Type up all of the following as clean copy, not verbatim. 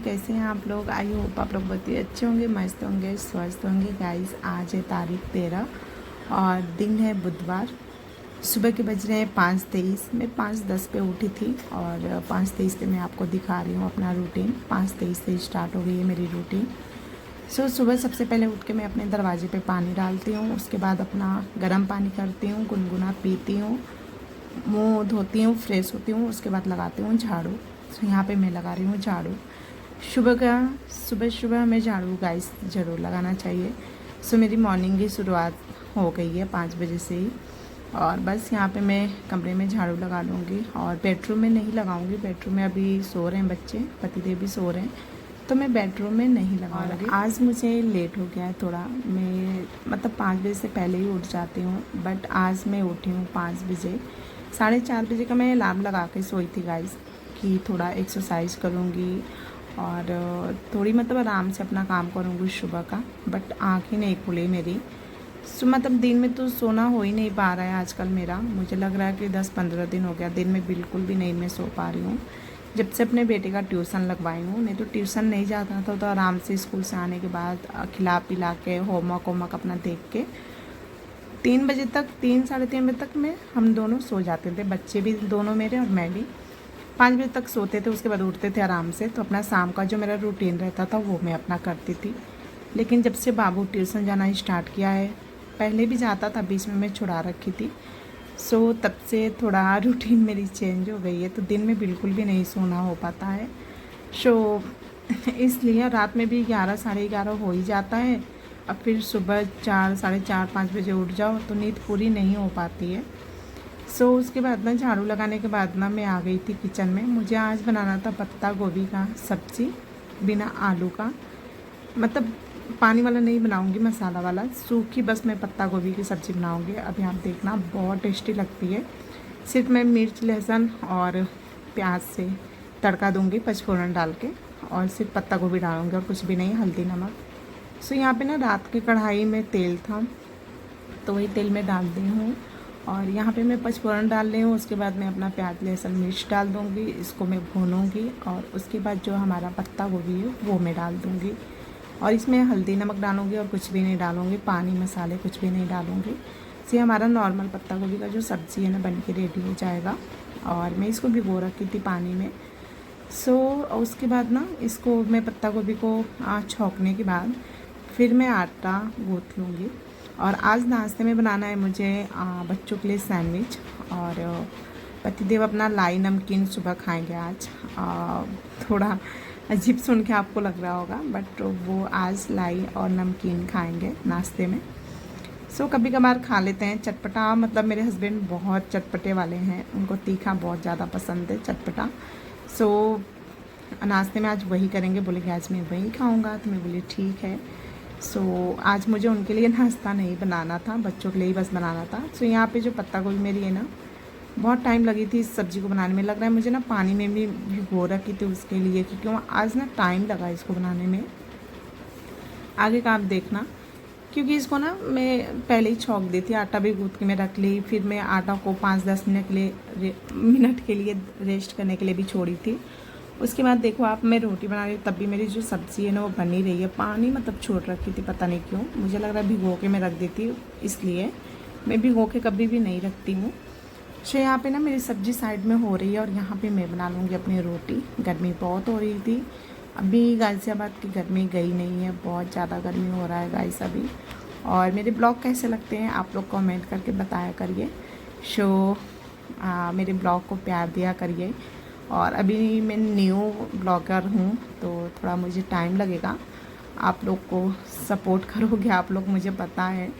कैसे हैं आप लोग। आई होप आप लोग बहुत ही अच्छे होंगे, मस्त होंगे, स्वस्थ होंगे। गाइस आज है तारीख 13 और दिन है बुधवार। सुबह के बज रहे हैं 5:23। मैं 5:10 पे उठी थी और 5:23 पे मैं आपको दिखा रही हूँ अपना रूटीन। 5:23 से स्टार्ट हो गई है मेरी रूटीन। सुबह सबसे पहले उठ के मैं अपने दरवाजे पे पानी डालती हूँ, उसके बाद अपना गर्म पानी करती हूँ, गुनगुना पीती हूँ, मुँह धोती हूँ, फ्रेश होती हूँ, उसके बाद लगाती हूँ झाड़ू। यहाँ पे मैं लगा रही हूँ झाड़ू। सुबह सुबह हमें झाड़ू गाइस ज़रूर लगाना चाहिए। मेरी मॉर्निंग की शुरुआत हो गई है 5 बजे से ही। और बस यहाँ पे मैं कमरे में झाड़ू लगा लूँगी और बेडरूम में नहीं लगाऊँगी। बेडरूम में अभी सो रहे हैं बच्चे, पतिदेव भी सो रहे हैं, तो मैं बेडरूम में नहीं लगाऊंगी। आज मुझे लेट हो गया है थोड़ा। मैं मतलब 5 बजे से पहले ही उठ जाती हूँ, बट आज मैं उठी हूँ 5 बजे। 4:30 बजे का मैं अलार्म लगा के सोई थी गाइस कि थोड़ा एक्सरसाइज करूँगी और थोड़ी मतलब आराम से अपना काम करूँगी सुबह का। बट आँख ही नहीं खुली मेरी। मतलब दिन में तो सोना हो ही नहीं पा रहा है आजकल मेरा। मुझे लग रहा है कि 10-15 दिन हो गया दिन में बिल्कुल भी नहीं मैं सो पा रही हूँ, जब से अपने बेटे का ट्यूशन लगवाई हूँ। नहीं तो ट्यूशन नहीं जाता था, तो आराम से स्कूल से आने के बाद खिला पिला के होमवर्क अपना देख के 3 बजे तक, 3-3:30 बजे तक हम दोनों सो जाते थे। बच्चे भी दोनों मेरे और मैं भी 5 बजे तक सोते थे। उसके बाद उठते थे आराम से। तो अपना शाम का जो मेरा रूटीन रहता था वो मैं अपना करती थी। लेकिन जब से बाबू ट्यूशन जाना स्टार्ट किया है, पहले भी जाता था, बीच में मैं छुड़ा रखी थी, तब से थोड़ा रूटीन मेरी चेंज हो गई है। तो दिन में बिल्कुल भी नहीं सोना हो पाता है। इसलिए रात में भी 11-11:30 हो ही जाता है। अब फिर सुबह 4-4:30-5 बजे उठ जाओ तो नींद पूरी नहीं हो पाती है। उसके बाद ना झाड़ू लगाने के बाद ना मैं आ गई थी किचन में। मुझे आज बनाना था पत्ता गोभी का सब्ज़ी बिना आलू का। मतलब पानी वाला नहीं बनाऊंगी, मसाला वाला सूखी, बस मैं पत्ता गोभी की सब्ज़ी बनाऊंगी। अभी आप देखना बहुत टेस्टी लगती है। सिर्फ मैं मिर्च लहसुन और प्याज से तड़का दूंगी पचफोरन डाल के, और सिर्फ पत्ता गोभी डालूंगी और कुछ भी नहीं, हल्दी नमक। यहाँ पे ना रात की कढ़ाई में तेल था, तो वही तेल में डाल दी हूँ और यहाँ पे मैं पचफोरन डाल रही हूँ। उसके बाद मैं अपना प्याज लहसुन मिर्च डाल दूँगी, इसको मैं भूनूँगी और उसके बाद जो हमारा पत्ता गोभी है वो मैं डाल दूँगी और इसमें हल्दी नमक डालूँगी और कुछ भी नहीं डालूँगी, पानी मसाले कुछ भी नहीं डालूँगी। हमारा नॉर्मल पत्ता गोभी का जो सब्ज़ी है ना बन के रेडी हो जाएगा। और मैं इसको भिगो रखी थी पानी में। उसके बाद ना इसको मैं पत्ता गोभी को छौंकने के बाद फिर मैं आटा गूँथ लूँगी। और आज नाश्ते में बनाना है मुझे बच्चों के लिए सैंडविच, और पतिदेव अपना लाई नमकीन सुबह खाएंगे आज। थोड़ा अजीब सुन के आपको लग रहा होगा, बट वो आज लाई और नमकीन खाएंगे नाश्ते में। कभी कभार खा लेते हैं चटपटा। मतलब मेरे हस्बैंड बहुत चटपटे वाले हैं, उनको तीखा बहुत ज़्यादा पसंद है, चटपटा। नाश्ते में आज वही करेंगे। बोले कि आज मैं वही खाऊंगा, तो मैं बोली ठीक है। आज मुझे उनके लिए नाश्ता नहीं बनाना था, बच्चों के लिए ही बस बनाना था। यहाँ पे जो पत्ता गोभी मेरी है ना, बहुत टाइम लगी थी इस सब्ज़ी को बनाने में। लग रहा है मुझे ना पानी में भी भिगो रखी थी उसके लिए, क्योंकि आज ना टाइम लगा इसको बनाने में। आगे का आप देखना, क्योंकि इसको ना मैं पहले ही छौंक दी थी, आटा भी गूँथ के मैं रख ली। फिर मैं आटा को 5-10 मिनट के लिए रेस्ट करने के लिए भी छोड़ी थी। उसके बाद देखो आप, मैं रोटी बना रही हूँ तब भी मेरी जो सब्ज़ी है ना वो बन ही रही है। पानी मतलब छोड़ रखी थी, पता नहीं क्यों, मुझे लग रहा है भिगो के मैं रख देती हूँ, इसलिए मैं भिगो के कभी भी नहीं रखती हूँ। यहाँ पे ना मेरी सब्ज़ी साइड में हो रही है और यहाँ पे मैं बना लूँगी अपनी रोटी। गर्मी बहुत हो रही थी, अभी गाज़ियाबाद की गर्मी गई नहीं है, बहुत ज़्यादा गर्मी हो रहा है गाइस अभी। और मेरे ब्लॉग कैसे लगते हैं आप लोग कमेंट करके बताया करिए। मेरे ब्लॉग को प्यार दिया करिए। और अभी मैं न्यू ब्लॉगर हूँ, तो थोड़ा मुझे टाइम लगेगा। आप लोग को सपोर्ट करोगे आप लोग, मुझे पता है,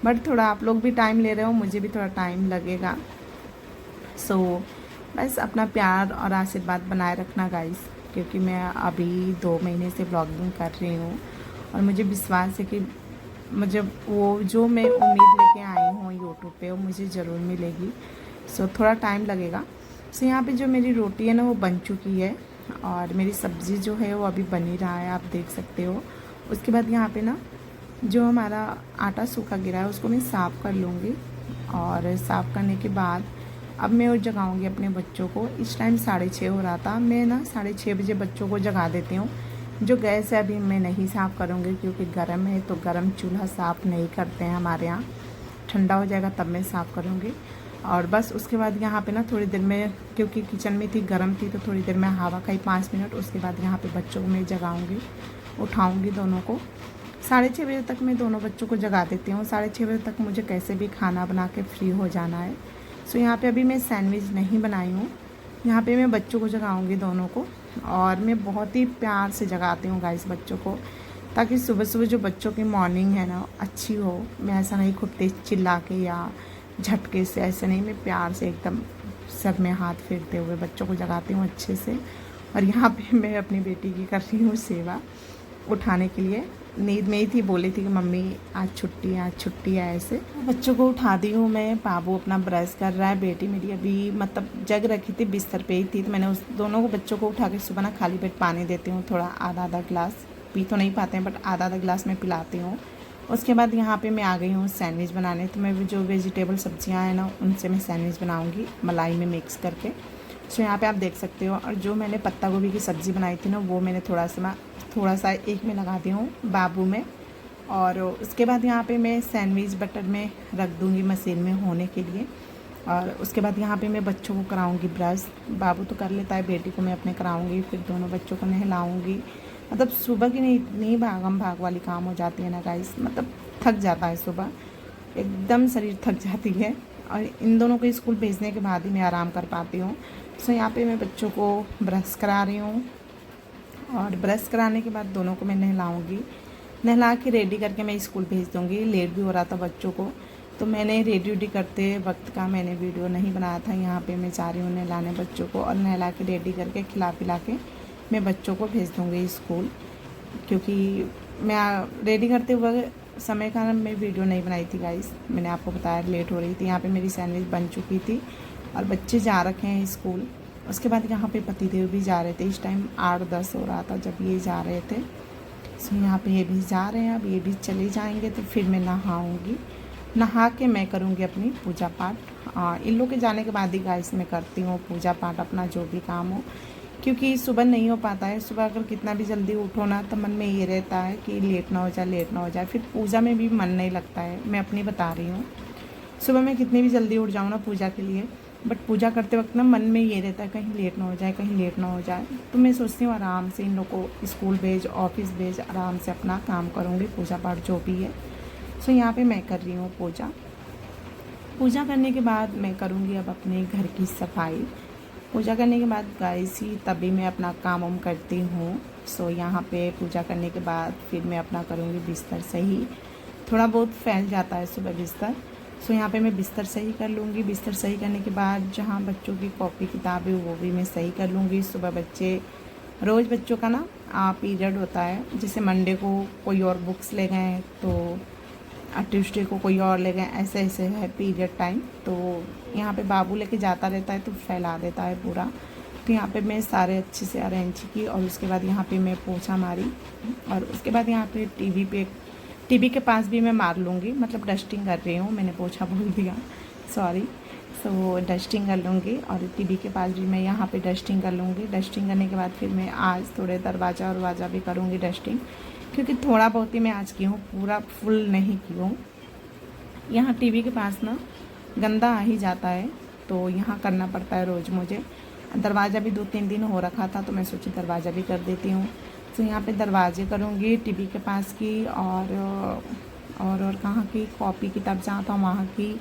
बट थोड़ा आप लोग भी टाइम ले रहे हो, मुझे भी थोड़ा टाइम लगेगा। बस अपना प्यार और आशीर्वाद बनाए रखना गाइस, क्योंकि मैं अभी 2 महीने से ब्लॉगिंग कर रही हूँ और मुझे विश्वास है कि मुझे वो जो मैं उम्मीद लेके आई हूँ यूट्यूब पे वो मुझे ज़रूर मिलेगी। थोड़ा टाइम लगेगा। यहाँ पे जो मेरी रोटी है ना वो बन चुकी है और मेरी सब्ज़ी जो है वो अभी बन ही रहा है, आप देख सकते हो। उसके बाद यहाँ पे ना जो हमारा आटा सूखा गिरा है उसको मैं साफ़ कर लूँगी, और साफ़ करने के बाद अब मैं और जगाऊँगी अपने बच्चों को। इस टाइम 6:30 हो रहा था। मैं ना 6:30 बजे बच्चों को जगा देती हूँ, जो गैस है अभी मैं नहीं साफ़ करूँगी क्योंकि गर्म है, तो गर्म चूल्हा साफ़ नहीं करते हैं हमारे यहाँ। ठंडा हो जाएगा तब मैं साफ़ करूँगी। और बस उसके बाद यहाँ पे ना थोड़ी देर में, क्योंकि किचन में थी, गर्म थी, तो थोड़ी देर में हवा खाई 5 मिनट। उसके बाद यहाँ पे बच्चों को मैं जगाऊँगी, उठाऊँगी दोनों को। 6:30 बजे तक मैं दोनों बच्चों को जगा देती हूँ। 6:30 बजे तक मुझे कैसे भी खाना बना के फ्री हो जाना है। सो यहाँ पे अभी मैं सैंडविच नहीं बनाई हूँ। यहाँ पे मैं बच्चों को जगाऊँगी दोनों को, और मैं बहुत ही प्यार से जगाती हूँ गाइस बच्चों को, ताकि सुबह सुबह जो बच्चों की मॉर्निंग है ना अच्छी हो। मैं ऐसा नहीं खूब तेज चिल्ला के या झटके से, ऐसे नहीं, मैं प्यार से एकदम सर में हाथ फेरते हुए बच्चों को जगाती हूँ अच्छे से। और यहाँ पे मैं अपनी बेटी की कर रही हूँ सेवा, उठाने के लिए। नींद में ही थी, बोली थी कि मम्मी आज छुट्टी है, आज छुट्टी है। ऐसे बच्चों को उठा दी हूँ मैं। बाबू अपना ब्रश कर रहा है, बेटी मेरी अभी मतलब जग रखी थी, बिस्तर पे ही थी, तो मैंने उस दोनों को बच्चों को उठा के सुबह ना खाली पेट पानी देती हूँ, थोड़ा आधा गिलास। पी तो नहीं पाते हैं बट आधा गिलास मैं पिलाती हूँ। उसके बाद यहाँ पे मैं आ गई हूँ सैंडविच बनाने। तो मैं जो वेजिटेबल सब्जियाँ हैं ना उनसे मैं सैंडविच बनाऊँगी, मलाई में मिक्स करके। सो यहाँ पे आप देख सकते हो। और जो मैंने पत्ता गोभी की सब्ज़ी बनाई थी ना, वो मैंने थोड़ा सा एक में लगा दी हूँ, बाबू में। और उसके बाद यहाँ पे मैं सैंडविच बटर में रख दूँगी मशीन में होने के लिए। और उसके बाद यहाँ पे मैं बच्चों को कराऊँगी ब्रश। बाबू तो कर लेता है, बेटी को मैं अपने कराऊँगी, फिर दोनों बच्चों को नहलाऊँगी। मतलब सुबह की नहीं इतनी भागम भाग वाली काम हो जाती है ना गाइस, मतलब थक जाता है सुबह, एकदम शरीर थक जाती है। और इन दोनों को स्कूल भेजने के बाद ही मैं आराम कर पाती हूँ। सो यहाँ पे मैं बच्चों को ब्रश करा रही हूँ, और ब्रश कराने के बाद दोनों को मैं नहलाऊँगी। नहला के रेडी करके मैं स्कूल भेज दूँगी। लेट भी हो रहा था बच्चों को, तो मैंने रेडी करते वक्त का मैंने वीडियो नहीं बनाया था। यहाँ पे मैं जा रही हूँ नहलाने बच्चों को, और नहला के रेडी करके खिला पिला के मैं बच्चों को भेज दूँगी स्कूल। क्योंकि मैं रेडी करते हुए समय का मैं वीडियो नहीं बनाई थी गाइस, मैंने आपको बताया लेट हो रही थी। यहाँ पे मेरी सैंडविच बन चुकी थी और बच्चे जा रखे हैं स्कूल। उसके बाद यहाँ पे पतिदेव भी जा रहे थे। इस टाइम 8-10 हो रहा था जब ये जा रहे थे। सो यहाँ पे ये भी जा रहे हैं, अब ये भी चले जाएंगे, तो फिर मैं नहाऊँगी। नहा के मैं करूँगी अपनी पूजा पाठ। इन लोग के जाने के बाद ही गाइस मैं करती हूँ पूजा पाठ, अपना जो भी काम हो, क्योंकि सुबह नहीं हो पाता है। सुबह अगर कितना भी जल्दी उठो ना, तो मन में ये रहता है कि लेट ना हो जाए, लेट ना हो जाए, फिर पूजा में भी मन नहीं लगता है। मैं अपनी बता रही हूँ, सुबह मैं कितनी भी जल्दी उठ जाऊँ ना पूजा के लिए, बट पूजा करते वक्त ना मन में ये रहता है कहीं लेट ना हो जाए, कहीं लेट ना हो जाए। तो मैं सोचती हूँ आराम से इन लोग को स्कूल भेज, ऑफिस भेज, आराम से अपना काम करूँगी, पूजा पाठ जो भी है। सो यहाँ पे मैं कर रही हूँ पूजा। पूजा करने के बाद मैं करूँगी अब अपने घर की सफाई। पूजा करने के बाद गाइस ही तभी मैं अपना काम वाम करती हूँ। सो यहाँ पे पूजा करने के बाद फिर मैं अपना करूँगी बिस्तर सही। थोड़ा बहुत फैल जाता है सुबह बिस्तर, सो यहाँ पे मैं बिस्तर सही कर लूँगी। बिस्तर सही करने के बाद जहाँ बच्चों की कॉपी किताब है वो भी मैं सही कर लूँगी। सुबह बच्चे रोज़ बच्चों का ना पीरियड होता है, जैसे मंडे को कोई और बुक्स ले गए तो ट्यूसडे को कोई और ले गए, ऐसे ऐसे है पीरियड टाइम। तो यहाँ पे बाबू लेके जाता रहता है तो फैला देता है पूरा। तो यहाँ पे मैं सारे अच्छे से अरेंज की, और उसके बाद यहाँ पे मैं पोछा मारी, और उसके बाद यहाँ पे टीवी के पास भी मैं मार लूँगी, मतलब डस्टिंग कर रही हूँ, मैंने पोछा बोल दिया, सॉरी। सो डस्टिंग कर लूँगी, और टीवी के पास भी मैं यहाँ पे डस्टिंग कर लूँगी। डस्टिंग करने के बाद फिर मैं आज थोड़े दरवाज़ा भी करूँगी डस्टिंग, क्योंकि थोड़ा बहुत ही मैं आज की हूँ, पूरा फुल नहीं की हूँ। यहाँ टीवी के पास ना गंदा आ ही जाता है, तो यहाँ करना पड़ता है रोज़ मुझे। दरवाज़ा भी 2-3 दिन हो रखा था, तो मैं सोची दरवाज़ा भी कर देती हूँ। तो यहाँ पे दरवाजे करूँगी टीवी के पास की, और कहाँ की, कॉपी किताब जहाँ था वहाँ की,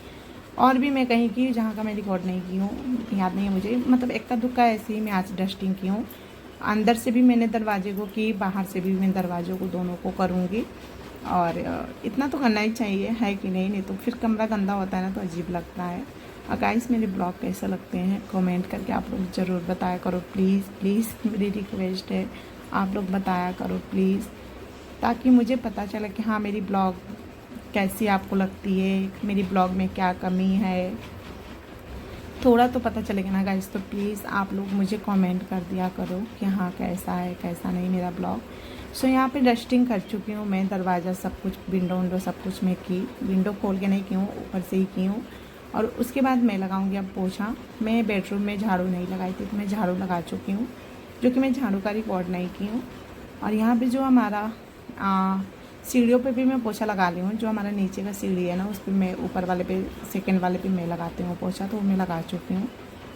और भी मैं कहीं की जहाँ का मैं रिकॉर्ड नहीं की हूँ, याद नहीं है मुझे। मतलब इक्का दुक्का ऐसे ही मैं आज डस्टिंग की हूँ। अंदर से भी मैंने दरवाजे को की, बाहर से भी मैं दरवाज़ों को दोनों को करूँगी। और इतना तो करना ही चाहिए, है कि नहीं तो फिर कमरा गंदा होता है ना, तो अजीब लगता है। और गाइस मेरे ब्लॉग कैसे लगते हैं कमेंट करके आप लोग ज़रूर बताया करो, प्लीज़ प्लीज़, मेरी रिक्वेस्ट है, आप लोग बताया करो प्लीज़, ताकि मुझे पता चले कि हाँ मेरी ब्लॉग कैसी आपको लगती है, मेरी ब्लॉग में क्या कमी है, थोड़ा तो पता चलेगा ना गाइस। तो प्लीज़ आप लोग मुझे कमेंट कर दिया करो कि हाँ कैसा है कैसा नहीं मेरा ब्लॉग। सो यहाँ पे डस्टिंग कर चुकी हूँ मैं, दरवाज़ा सब कुछ, विंडो सब कुछ मैं की, विंडो खोल के नहीं की हूँ, ऊपर से ही की हूँ। और उसके बाद मैं लगाऊंगी अब पोछा। मैं बेडरूम में झाड़ू नहीं लगाई थी, तो मैं झाड़ू लगा चुकी हूँ, जो कि मैं झाड़ू का रिकॉर्ड नहीं की हूँ। और यहाँ पे जो हमारा सीढ़ियों पे भी मैं पोछा लगा ली हूँ। जो हमारा नीचे का सीढ़ी है ना, उस पर मैं ऊपर वाले पे सेकंड वाले पे मैं लगाती हूँ पोछा, तो मैं लगा चुकी हूँ।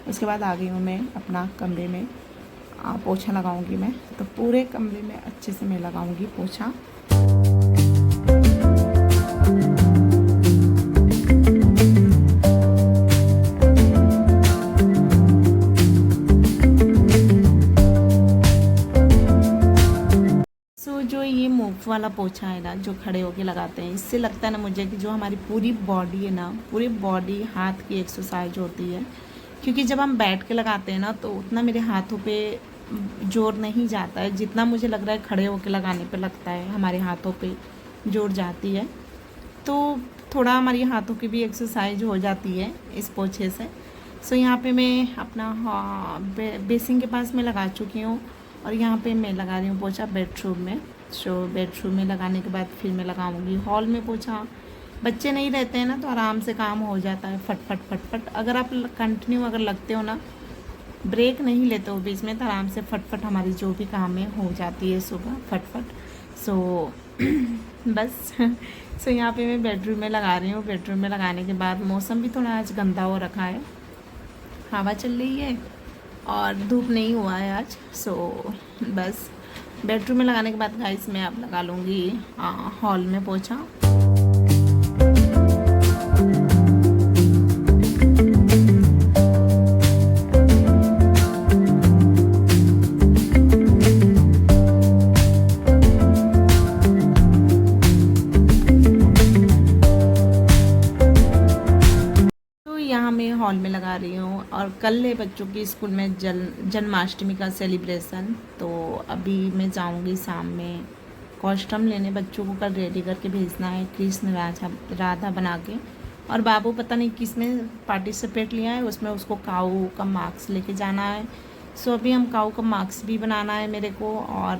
उसके बाद आ गई हूँ मैं अपना कमरे में, पोछा लगाऊंगी मैं। तो पूरे कमरे में अच्छे से मैं लगाऊंगी पोछा। जो ये मूव वाला पोछा है ना, जो खड़े होके लगाते हैं, इससे लगता है ना मुझे कि जो हमारी पूरी बॉडी है ना, पूरी बॉडी हाथ की एक्सरसाइज होती है। क्योंकि जब हम बैठ के लगाते हैं ना, तो उतना मेरे हाथों पे जोर नहीं जाता है जितना मुझे लग रहा है खड़े होके लगाने पे लगता है। हमारे हाथों पे जोर जाती है, तो थोड़ा हमारी हाथों की भी एक्सरसाइज हो जाती है इस पोछे से। सो यहाँ पे मैं अपना बेसिन के पास में लगा चुकी हूँ, और यहाँ पे मैं लगा रही हूँ पोछा बेडरूम में। सो बेडरूम में लगाने के बाद फिर मैं लगाऊंगी हॉल में पोछा। बच्चे नहीं रहते हैं ना, तो आराम से काम हो जाता है, फट फट फट फट। अगर आप कंटिन्यू अगर लगते हो ना, ब्रेक नहीं लेते हो बीच में, तो आराम से फटफट हमारी जो भी काम है हो जाती है सुबह फटफट। सो बस सो यहाँ पे मैं बेडरूम में लगा रही हूँ। बेडरूम में लगाने के बाद मौसम भी थोड़ा आज गंदा हो रखा है, हवा चल रही है और धूप नहीं हुआ है आज। सो बस बेडरूम में लगाने के बाद गाइस मैं अब लगा लूँगी हॉल में पोछा। यहाँ मैं हॉल में लगा रही हूँ, और कल है बच्चों की स्कूल में जन्माष्टमी का सेलिब्रेशन। तो अभी मैं जाऊँगी शाम में कॉस्ट्यूम लेने। बच्चों को कल रेडी करके भेजना है, कृष्ण राधा बना के। और बाबू पता नहीं किस में पार्टिसिपेट लिया है, उसमें उसको काऊ का मार्क्स लेके जाना है। सो अभी हम काऊ का मार्क्स भी बनाना है मेरे को, और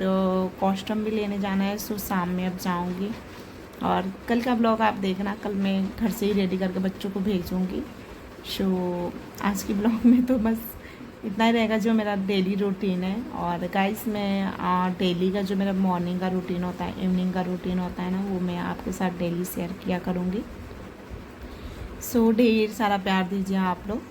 कॉस्ट्यूम भी लेने जाना है। सो शाम में अब जाऊँगी, और कल का ब्लॉग आप देखना। कल मैं घर से ही रेडी करके बच्चों को भेजूँगी। सो आज की ब्लॉग में तो बस इतना ही रहेगा, जो मेरा डेली रूटीन है। और गाइस मैं डेली का जो मेरा मॉर्निंग का रूटीन होता है, इवनिंग का रूटीन होता है ना, वो मैं आपके साथ डेली शेयर किया करूँगी। सो ढेर सारा प्यार दीजिए आप लोग।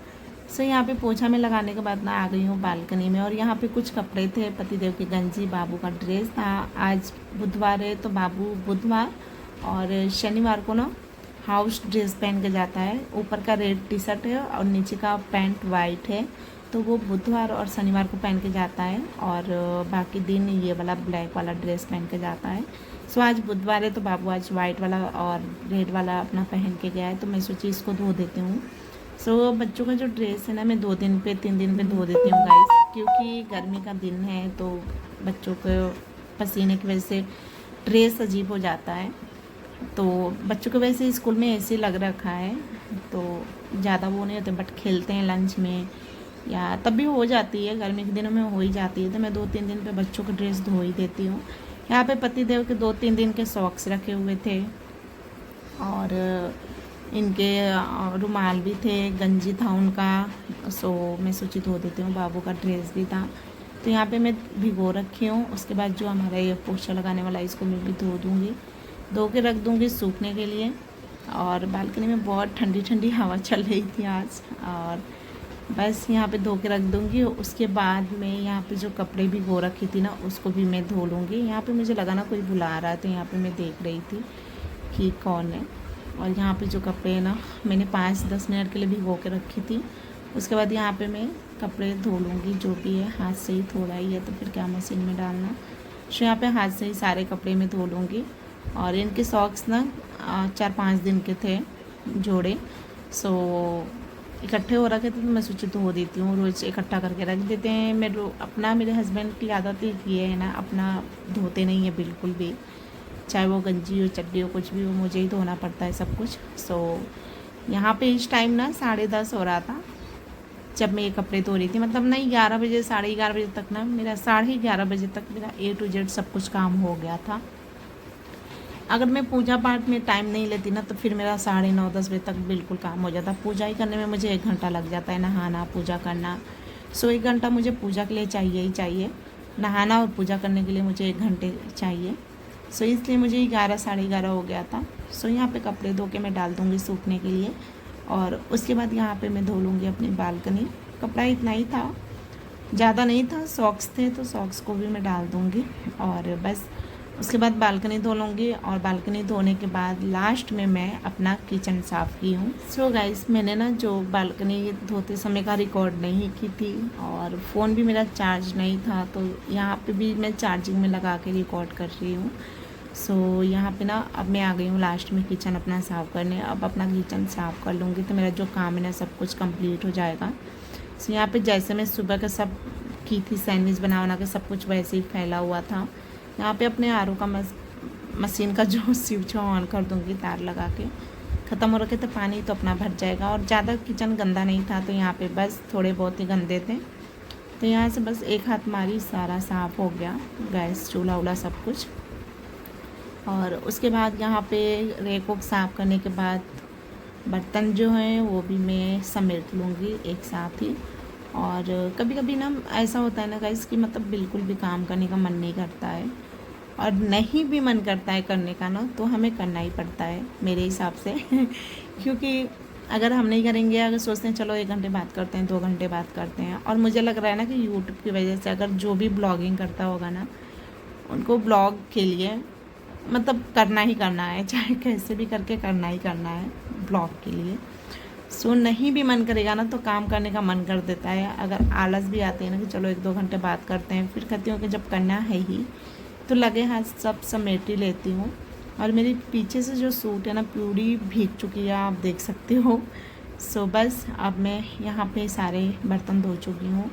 सो यहाँ पे पोछा में लगाने के बाद ना आ गई हूँ बालकनी में, और यहाँ पे कुछ कपड़े थे, पतिदेव की गंजी, बाबू का ड्रेस था। आज बुधवार है, तो बाबू बुधवार और शनिवार को ना हाउस ड्रेस पहन के जाता है। ऊपर का रेड टी शर्ट है और नीचे का पैंट वाइट है, तो वो बुधवार और शनिवार को पहन के जाता है, और बाकी दिन ये वाला ब्लैक वाला ड्रेस पहन के जाता है। सो आज बुधवार है, तो बाबू आज वाइट वाला और रेड वाला अपना पहन के गया है, तो मैं सोची इसको धो देती हूँ। सो बच्चों का जो ड्रेस है ना, मैं 2 दिन पे 3 दिन पे धो देती हूँ गाइस, क्योंकि गर्मी का दिन है, तो बच्चों को पसीने की वजह से ड्रेस अजीब हो जाता है। तो बच्चों को वैसे स्कूल में ऐसे लग रखा है, तो ज़्यादा वो नहीं होते, बट खेलते हैं लंच में या तब भी हो जाती है, गर्मी के दिनों में हो ही जाती है। तो मैं 2-3 दिन पे बच्चों की ड्रेस धो ही देती हूँ। यहाँ पे पतिदेव के 2-3 दिन के सॉक्स रखे हुए थे, और इनके रुमाल भी थे, गंजी था उनका। सो मैं सोची धो देती हूँ। बाबू का ड्रेस भी था, तो यहाँ पे मैं भिगो रखी हूँ। उसके बाद जो हमारा ये पोछा लगाने वाला है, इसको मैं भी धो दूँगी, धो के रख दूँगी सूखने के लिए। और बालकनी में बहुत ठंडी ठंडी हवा चल रही थी आज, और बस यहाँ पे धो के रख दूँगी। उसके बाद मैं यहाँ पे जो कपड़े भी धो रखी थी ना, उसको भी मैं धो लूँगी। यहाँ पे मुझे लगा ना कोई बुला रहा है, तो यहाँ पे मैं देख रही थी कि कौन है। और यहाँ पे जो कपड़े हैं ना, मैंने 5-10 मिनट के लिए भिगो के रखी थी। उसके बाद यहाँ पे मैं कपड़े धो लूँगी, जो भी है। हाथ से ही थोड़ा ही है, तो फिर क्या मशीन में डालना। तो यहाँ पे हाथ से ही सारे कपड़े मैं धो लूँगी। और इनके सॉक्स ना 4-5 दिन के थे जोड़े, सो इकट्ठे हो रखे थे, तो मैं सोची धो देती हूँ। रोज़ इकट्ठा करके रख देते हैं। मेरे हस्बैंड की आदत ही है ना, अपना धोते नहीं है बिल्कुल भी, चाहे वो गंजी हो, चड्डी हो, कुछ भी हो, मुझे ही धोना पड़ता है सब कुछ। सो यहाँ पे इस टाइम ना 10:30 हो रहा था जब मैं ये कपड़े धो रही थी। मतलब नहीं, 11 बजे, 11:30 बजे तक ना, मेरा 11:30 बजे तक मेरा A to Z सब कुछ काम हो गया था। अगर मैं पूजा पाठ में टाइम नहीं लेती ना, तो फिर मेरा 9:30-10 बजे तक बिल्कुल काम हो जाता। पूजा ही करने में मुझे 1 घंटा लग जाता है, नहाना, पूजा करना। सो 1 घंटा मुझे पूजा के लिए चाहिए ही चाहिए। नहाना और पूजा करने के लिए मुझे 1 घंटे चाहिए। सो इसलिए मुझे 11 साढ़े 11 हो गया था। सो यहाँ पे कपड़े धो के मैं डाल दूँगी सूखने के लिए और उसके बाद यहाँ पे मैं धो लूँगी अपनी बालकनी। कपड़ा इतना ही था, ज़्यादा नहीं था, सॉक्स थे तो सॉक्स को भी मैं डाल दूँगी और बस उसके बाद बालकनी धो लूँगी। और बालकनी धोने के बाद लास्ट में मैं अपना किचन साफ़ की हूँ। सो गाइस, मैंने ना जो बालकनी धोते समय का रिकॉर्ड नहीं की थी और फ़ोन भी मेरा चार्ज नहीं था, तो यहाँ पे भी मैं चार्जिंग में लगा के रिकॉर्ड कर रही हूँ। सो यहाँ पे ना अब मैं आ गई हूँ लास्ट में किचन अपना साफ़ करने। अब अपना किचन साफ़ कर लूँगी तो मेरा जो काम है ना सब कुछ कंप्लीट हो जाएगा। सो यहाँ पे जैसे मैं सुबह का सब की थी, सैंडविच बना के सब कुछ वैसे ही फैला हुआ था। यहाँ पे अपने आर ओ का मशीन का जो स्विच ऑन कर दूँगी तार लगा के। ख़त्म हो रखे तो पानी तो अपना भर जाएगा और ज़्यादा किचन गंदा नहीं था, तो यहाँ पे बस थोड़े बहुत ही गंदे थे, तो यहाँ से बस एक हाथ मारी सारा साफ़ हो गया, गैस चूल्हा वूल्हा सब कुछ। और उसके बाद यहाँ पे रैक को साफ़ करने के बाद बर्तन जो हैं वो भी मैं समेट लूँगी एक साथ ही। और कभी कभी ना ऐसा होता है ना गाइस कि मतलब बिल्कुल भी काम करने का मन नहीं करता है और नहीं भी मन करता है करने का ना, तो हमें करना ही पड़ता है मेरे हिसाब से क्योंकि अगर हम नहीं करेंगे, अगर सोचते हैं चलो 1 घंटे बात करते हैं, 2 घंटे बात करते हैं, और मुझे लग रहा है ना कि यूट्यूब की वजह से अगर जो भी ब्लॉगिंग करता होगा ना, उनको ब्लॉग के लिए मतलब करना ही करना है, चाहे कैसे भी करके करना ही करना है ब्लॉग के लिए। सो नहीं भी मन करेगा ना तो काम करने का मन कर देता है। अगर आलस भी आते हैं ना कि चलो 1-2 घंटे बात करते हैं, फिर कहती हूँ कि जब करना है ही तो लगे हाथ सब समेट ही लेती हूँ। और मेरी पीछे से जो सूट है ना पूरी भीग चुकी है, आप देख सकते हो। सो बस अब मैं यहाँ पे सारे बर्तन धो चुकी हूँ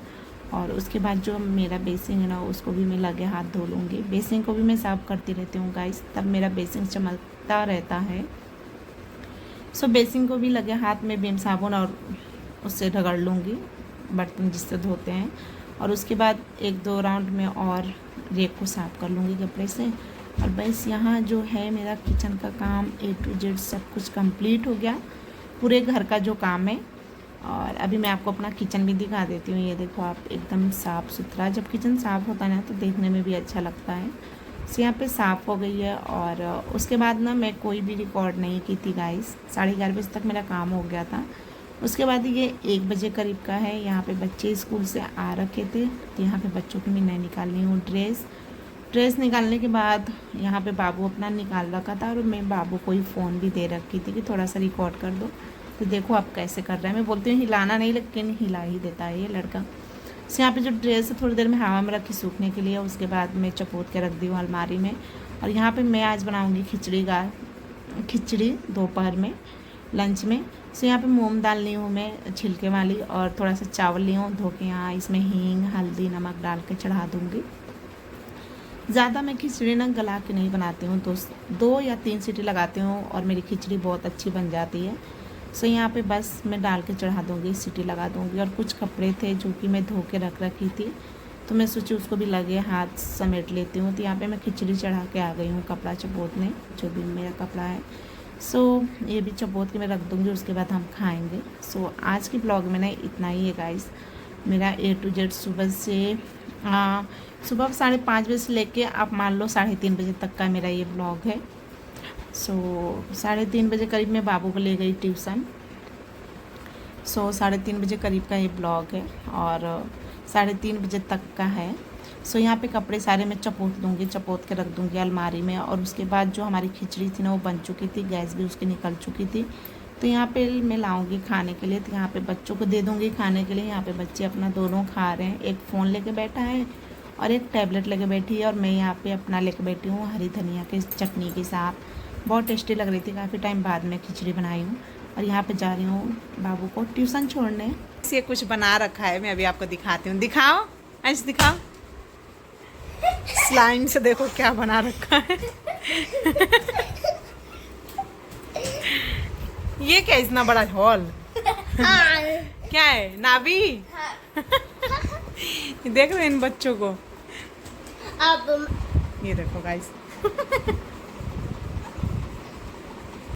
और उसके बाद जो मेरा बेसिन है ना उसको भी मैं लगे हाथ धो लूँगी। बेसिन को भी मैं साफ़ करती रहती हूँ गाइस, तब मेरा बेसिन चमकता रहता है। सो बेसिन को भी लगे हाथ में विम साबुन और उससे रगड़ लूँगी बर्तन जिससे धोते हैं। और उसके बाद 1-2 राउंड में और रेक को साफ़ कर लूँगी कपड़े से। और बस यहाँ जो है मेरा किचन का काम A to Z सब कुछ कंप्लीट हो गया, पूरे घर का जो काम है। और अभी मैं आपको अपना किचन भी दिखा देती हूँ। ये देखो आप, एकदम साफ़ सुथरा। जब किचन साफ़ होता है ना तो देखने में भी अच्छा लगता है। सो यहाँ पे साफ़ हो गई है। और उसके बाद ना मैं कोई भी रिकॉर्ड नहीं की थी गाइस, 11:30 बजे तक मेरा काम हो गया था। उसके बाद ये 1 बजे करीब का है। यहाँ पे बच्चे स्कूल से आ रखे थे, तो यहाँ पे बच्चों की मैं निकालनी हूँ ड्रेस निकालने के बाद यहाँ पे बाबू अपना निकाल रखा था और मैं बाबू को ही फ़ोन भी दे रखी थी कि थोड़ा सा रिकॉर्ड कर दो। तो देखो आप कैसे कर रहा है, मैं बोलती हूँ हिलाना नहीं, लेकिन हिला ही देता है ये लड़का। तो यहाँ पे जो ड्रेस है थोड़ी देर में हवा में रखी सूखने के लिए, उसके बाद मैं चपोत के रख दी हूँ अलमारी में। और यहाँ पे मैं आज बनाऊँगी खिचड़ी दोपहर में लंच में। सो यहाँ पे मूंग दाल ली हूँ मैं छिलके वाली, और थोड़ा सा चावल ली हूँ धो के। यहाँ इसमें हींग हल्दी नमक डाल के चढ़ा दूँगी। ज़्यादा मैं खिचड़ी ना गला के नहीं बनाती हूँ, तो 2 या 3 सीटी लगाती हूँ और मेरी खिचड़ी बहुत अच्छी बन जाती है। सो यहाँ पे बस मैं डाल के चढ़ा दूँगी, सीटी लगा दूँगी। और कुछ कपड़े थे जो कि मैं धो के रख रखी थी, तो मैं सोची उसको भी लगे हाथ समेट लेती हूँ। तो यहाँ पे मैं खिचड़ी चढ़ा के आ गई हूँ कपड़ा चपोतने, जो भी मेरा कपड़ा है। सो ये भी चपोत के मैं रख दूँगी, उसके बाद हम खाएँगे। सो आज की ब्लॉग में ना इतना ही है गाइस। मेरा A to Z सुबह से सुबह 5:30 बजे से लेके आप मान लो 3:30 बजे तक का मेरा ये ब्लॉग है। सो 3:30 बजे करीब मैं बाबू को ले गई ट्यूशन। सो 3:30 बजे करीब का ये ब्लॉग है और 3:30 बजे तक का है। सो यहाँ पे कपड़े सारे मैं चपोत के रख दूँगी अलमारी में। और उसके बाद जो हमारी खिचड़ी थी ना वो बन चुकी थी, गैस भी उसकी निकल चुकी थी। तो यहाँ पे मैं लाऊंगी खाने के लिए, तो यहाँ पे बच्चों को दे दूँगी खाने के लिए। यहाँ पे बच्चे अपना दोनों खा रहे हैं, एक फ़ोन लेके बैठा है और एक टैबलेट लेके बैठी है, और मैं यहाँ पे अपना लेके बैठी हूँ हरी धनिया की चटनी के साथ। बहुत टेस्टी लग रही थी, काफ़ी टाइम बाद में खिचड़ी बनाई हूँ। और यहाँ पे जा रही हूँ बाबू को ट्यूशन छोड़ने। ये कुछ बना रखा है, मैं अभी आपको दिखाती हूँ। दिखाओ, ऐसे दिखाओ। स्लाइम से देखो क्या बना रखा है। ये क्या इतना बड़ा हॉल? क्या है, नावी? देख रहे हैं इन बच्चों को? अब ये देखो गाइस।